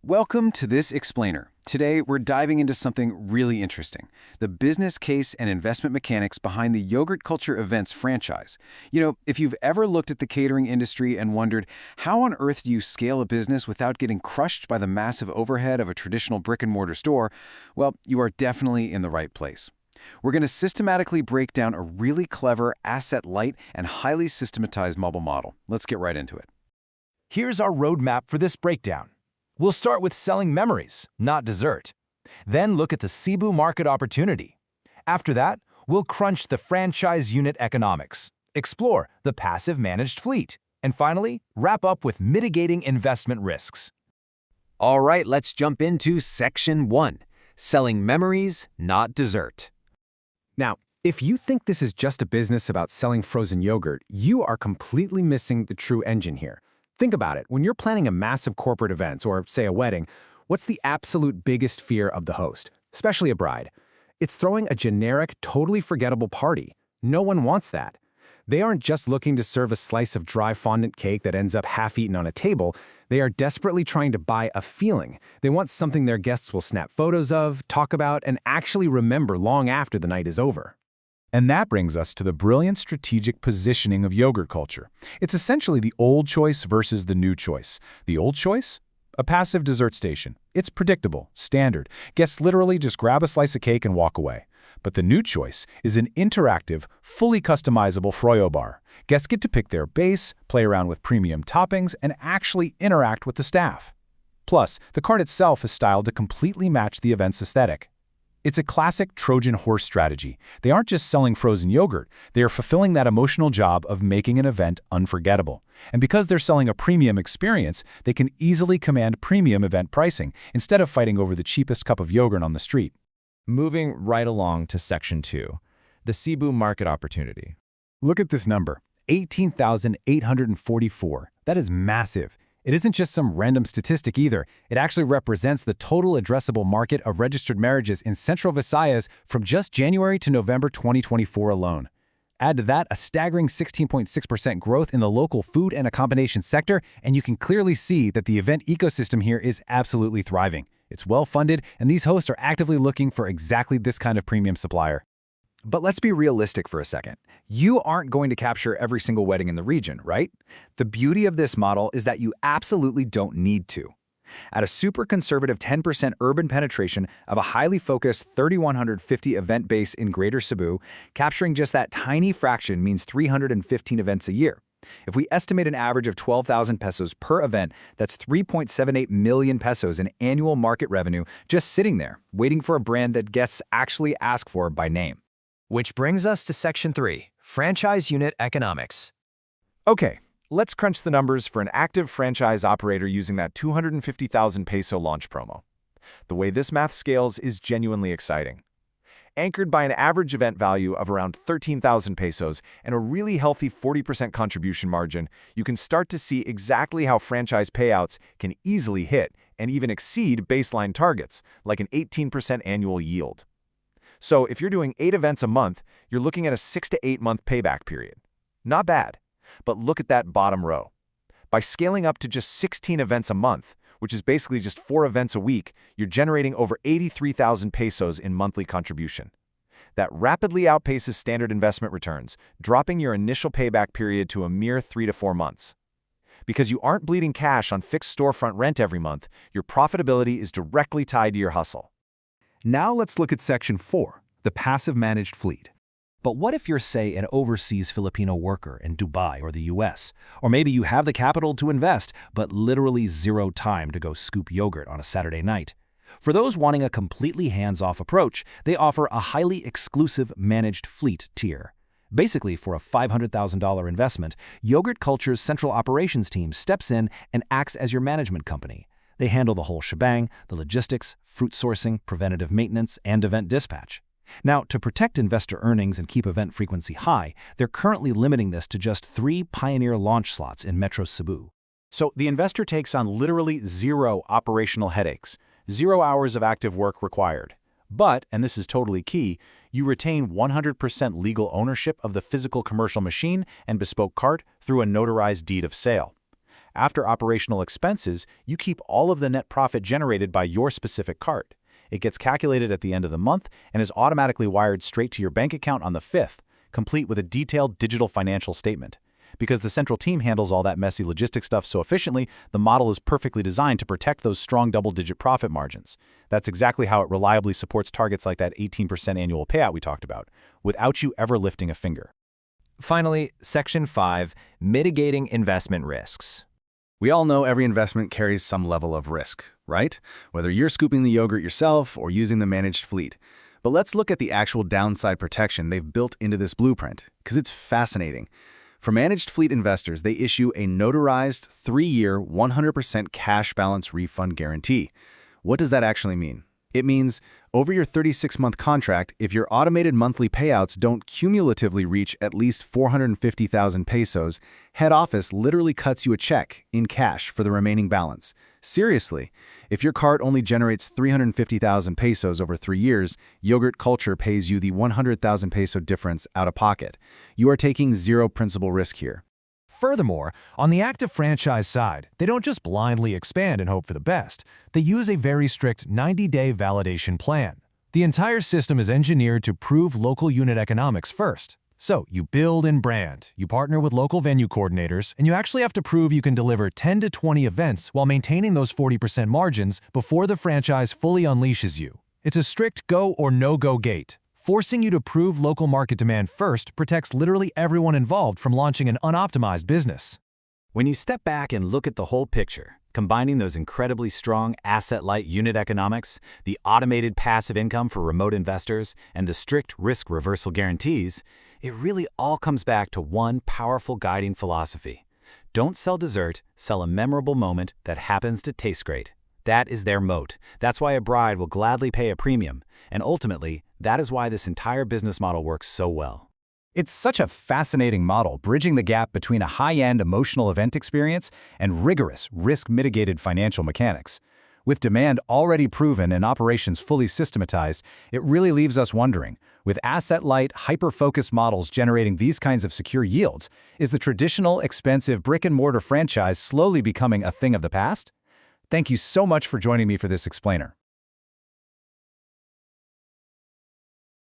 Welcome to this explainer. Today, we're diving into something really interesting, the business case and investment mechanics behind the Yogurt Culture Events franchise. If you've ever looked at the catering industry and wondered, how on earth do you scale a business without getting crushed by the massive overhead of a traditional brick-and-mortar store? Well, you are definitely in the right place. We're going to systematically break down a really clever, asset-light, and highly systematized mobile model. Let's get right into it. Here's our roadmap for this breakdown. We'll start with selling memories, not dessert. Then look at the Cebu market opportunity. After that, we'll crunch the franchise unit economics, explore the passive managed fleet, and finally, wrap up with mitigating investment risks. All right, let's jump into Section 1, selling memories, not dessert. Now, if you think this is just a business about selling frozen yogurt, you are completely missing the true engine here. Think about it. When you're planning a massive corporate event, or say a wedding, what's the absolute biggest fear of the host, especially a bride? It's throwing a generic, totally forgettable party. No one wants that. They aren't just looking to serve a slice of dry fondant cake that ends up half-eaten on a table. They are desperately trying to buy a feeling. They want something their guests will snap photos of, talk about, and actually remember long after the night is over. And that brings us to the brilliant strategic positioning of Yogurt Culture. It's essentially the old choice versus the new choice. The old choice? A passive dessert station. It's predictable, standard. Guests literally just grab a slice of cake and walk away. But the new choice is an interactive, fully customizable froyo bar. Guests get to pick their base, play around with premium toppings, and actually interact with the staff. Plus, the cart itself is styled to completely match the event's aesthetic. It's a classic Trojan horse strategy. They aren't just selling frozen yogurt, they are fulfilling that emotional job of making an event unforgettable. And because they're selling a premium experience, they can easily command premium event pricing instead of fighting over the cheapest cup of yogurt on the street. Moving right along to Section 2, the Cebu market opportunity. Look at this number, 18,844. That is massive. It isn't just some random statistic either. It actually represents the total addressable market of registered marriages in Central Visayas from just January to November 2024 alone. Add to that a staggering 16.6% growth in the local food and accommodation sector, and you can clearly see that the event ecosystem here is absolutely thriving. It's well-funded, and these hosts are actively looking for exactly this kind of premium supplier. But let's be realistic for a second. You aren't going to capture every single wedding in the region, right? The beauty of this model is that you absolutely don't need to. At a super conservative 10% urban penetration of a highly focused 3,150 event base in Greater Cebu, capturing just that tiny fraction means 315 events a year. If we estimate an average of 12,000 pesos per event, that's 3.78 million pesos in annual market revenue just sitting there, waiting for a brand that guests actually ask for by name. Which brings us to Section 3, franchise unit economics. Okay, let's crunch the numbers for an active franchise operator using that 250,000 peso launch promo. The way this math scales is genuinely exciting. Anchored by an average event value of around 13,000 pesos and a really healthy 40% contribution margin, you can start to see exactly how franchise payouts can easily hit and even exceed baseline targets, like an 18% annual yield. So if you're doing 8 events a month, you're looking at a 6 to 8 month payback period. Not bad, but look at that bottom row. By scaling up to just 16 events a month, which is basically just 4 events a week, you're generating over 83,000 pesos in monthly contribution. That rapidly outpaces standard investment returns, dropping your initial payback period to a mere 3 to 4 months. Because you aren't bleeding cash on fixed storefront rent every month, your profitability is directly tied to your hustle. Now let's look at Section 4, the passive managed fleet. But what if you're, say, an overseas Filipino worker in Dubai or the US? Or maybe you have the capital to invest, but literally zero time to go scoop yogurt on a Saturday night. For those wanting a completely hands-off approach, they offer a highly exclusive managed fleet tier. Basically, for a $500,000 investment, Yogurt Culture's central operations team steps in and acts as your management company. They handle the whole shebang, the logistics, fruit sourcing, preventative maintenance, and event dispatch. Now, to protect investor earnings and keep event frequency high, they're currently limiting this to just 3 Pioneer launch slots in Metro Cebu. So the investor takes on literally 0 operational headaches, 0 hours of active work required. But, and this is totally key, you retain 100% legal ownership of the physical commercial machine and bespoke cart through a notarized deed of sale. After operational expenses, you keep all of the net profit generated by your specific cart. It gets calculated at the end of the month and is automatically wired straight to your bank account on the 5th, complete with a detailed digital financial statement. Because the central team handles all that messy logistics stuff so efficiently, the model is perfectly designed to protect those strong double-digit profit margins. That's exactly how it reliably supports targets like that 18% annual payout we talked about, without you ever lifting a finger. Finally, Section 5, Mitigating Investment Risks. We all know every investment carries some level of risk, right? Whether you're scooping the yogurt yourself or using the managed fleet. But let's look at the actual downside protection they've built into this blueprint, because it's fascinating. For managed fleet investors, they issue a notarized 3-year, 100% cash balance refund guarantee. What does that actually mean? It means, over your 36-month contract, if your automated monthly payouts don't cumulatively reach at least 450,000 pesos, head office literally cuts you a check in cash for the remaining balance. Seriously, if your cart only generates 350,000 pesos over 3 years, Yogurt Culture pays you the 100,000 peso difference out of pocket. You are taking zero principal risk here. Furthermore, on the active franchise side, they don't just blindly expand and hope for the best. They use a very strict 90-day validation plan. The entire system is engineered to prove local unit economics first. So, you build and brand, you partner with local venue coordinators, and you actually have to prove you can deliver 10 to 20 events while maintaining those 40% margins before the franchise fully unleashes you. It's a strict go or no-go gate. Forcing you to prove local market demand first protects literally everyone involved from launching an unoptimized business. When you step back and look at the whole picture, combining those incredibly strong asset-light unit economics, the automated passive income for remote investors, and the strict risk reversal guarantees, it really all comes back to one powerful guiding philosophy. Don't sell dessert, sell a memorable moment that happens to taste great. That is their moat. That's why a bride will gladly pay a premium. And ultimately, that is why this entire business model works so well. It's such a fascinating model, bridging the gap between a high-end emotional event experience and rigorous, risk-mitigated financial mechanics. With demand already proven and operations fully systematized, it really leaves us wondering, with asset-light, hyper-focused models generating these kinds of secure yields, is the traditional, expensive brick-and-mortar franchise slowly becoming a thing of the past? Thank you so much for joining me for this explainer.